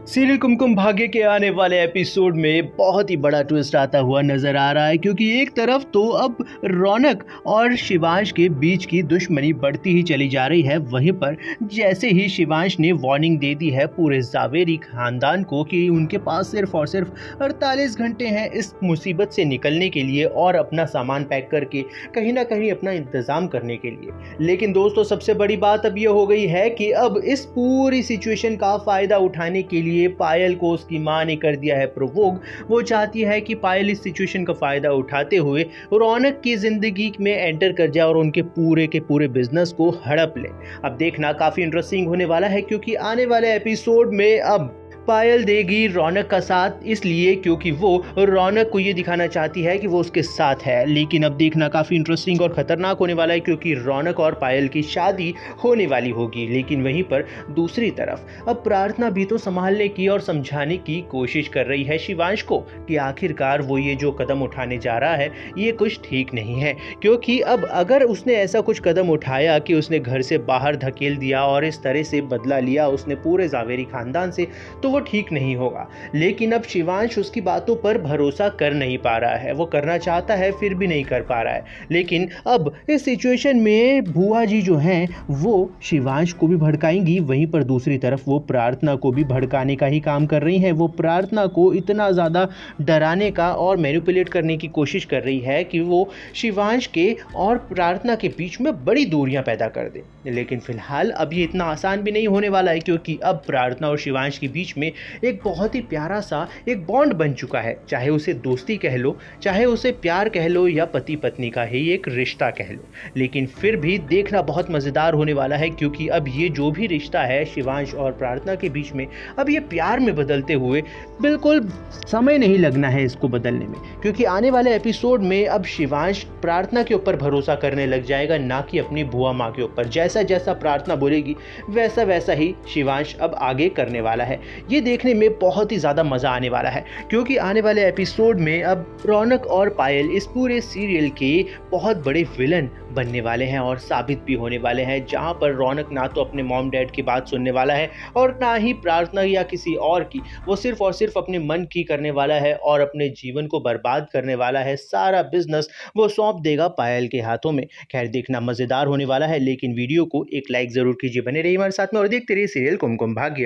Serial Kumkum Bhagya के आने वाले एपिसोड में बहुत ही बड़ा ट्विस्ट आता हुआ नजर आ रहा है क्योंकि एक तरफ तो अब रौनक और शिवांश के बीच की दुश्मनी बढ़ती ही चली जा रही है। वहीं पर जैसे ही शिवांश ने वार्निंग दे दी है पूरे जावेरी खानदान को कि उनके पास सिर्फ और सिर्फ 48 घंटे हैं इस मुसीबत से निकलने के लिए और अपना सामान पैक करके कहीं ना कहीं अपना इंतजाम करने के लिए। लेकिन दोस्तों सबसे बड़ी बात अब यह हो गई है कि अब इस पूरी सिचुएशन का फायदा उठाने के लिए पायल को उसकी मां ने कर दिया है प्रोवोक। वो चाहती है कि पायल इस सिचुएशन का फायदा उठाते हुए रौनक की जिंदगी में एंटर कर जाए और उनके पूरे के पूरे बिजनेस को हड़प ले। अब देखना काफी इंटरेस्टिंग होने वाला है क्योंकि आने वाले एपिसोड में अब पायल देगी रौनक का साथ इसलिए क्योंकि वो रौनक को ये दिखाना चाहती है कि वो उसके साथ है। लेकिन अब देखना काफ़ी इंटरेस्टिंग और ख़तरनाक होने वाला है क्योंकि रौनक और पायल की शादी होने वाली होगी। लेकिन वहीं पर दूसरी तरफ अब प्रार्थना भी तो संभालने की और समझाने की कोशिश कर रही है शिवांश को कि आखिरकार वो ये जो कदम उठाने जा रहा है ये कुछ ठीक नहीं है। क्योंकि अब अगर उसने ऐसा कुछ कदम उठाया कि उसने घर से बाहर धकेल दिया और इस तरह से बदला लिया उसने पूरे जावेरी खानदान से, तो वो ठीक नहीं होगा। लेकिन अब शिवांश उसकी बातों पर भरोसा कर नहीं पा रहा है। वो करना चाहता है फिर भी नहीं कर पा रहा है। लेकिन अब इस सिचुएशन में बुआ जी जो हैं वो शिवांश को भी भड़काएंगी, वहीं पर दूसरी तरफ वो प्रार्थना को भी भड़काने का ही काम कर रही हैं। वो प्रार्थना को इतना ज़्यादा डराने का और मैनिपुलेट करने की कोशिश कर रही है कि वो शिवांश के और प्रार्थना के बीच में बड़ी दूरियां पैदा कर दे। लेकिन फिलहाल अब ये इतना आसान भी नहीं होने वाला है क्योंकि अब प्रार्थना और शिवांश के बीच में एक बहुत ही प्यारा सा एक बॉन्ड बन चुका है। चाहे उसे दोस्ती कह लो, चाहे उसे प्यार कह लो या पति पत्नी का ही एक रिश्ता कह लो, लेकिन फिर भी देखना बहुत मज़ेदार होने वाला है क्योंकि अब ये जो भी रिश्ता है शिवांश और प्रार्थना के बीच में अब ये प्यार में बदलते हुए बिल्कुल समय नहीं लगना है इसको बदलने में। क्योंकि आने वाले एपिसोड में अब शिवांश प्रार्थना के ऊपर भरोसा करने लग जाएगा, ना कि अपनी बुआ माँ के ऊपर। जैसा जैसा प्रार्थना बोलेगी वैसा वैसा ही शिवांश अब आगे करने वाला है। ये देखने में बहुत ही ज़्यादा मज़ा आने वाला है क्योंकि आने वाले एपिसोड में अब रौनक और पायल इस पूरे सीरियल के बहुत बड़े विलन बनने वाले हैं और साबित भी होने वाले हैं। जहां पर रौनक ना तो अपने मॉम डैड की बात सुनने वाला है और ना ही प्रार्थना या किसी और की, वो सिर्फ और सिर्फ अपने मन की करने वाला है और अपने जीवन को बर्बाद करने वाला है। सारा बिजनेस वो सौंप देगा पायल के हाथों में। खैर देखना मज़ेदार होने वाला है, लेकिन वीडियो को एक लाइक ज़रूर कीजिए। बने रहिए हमारे साथ में और देखते रहिए सीरियल कुमकुम भाग्य।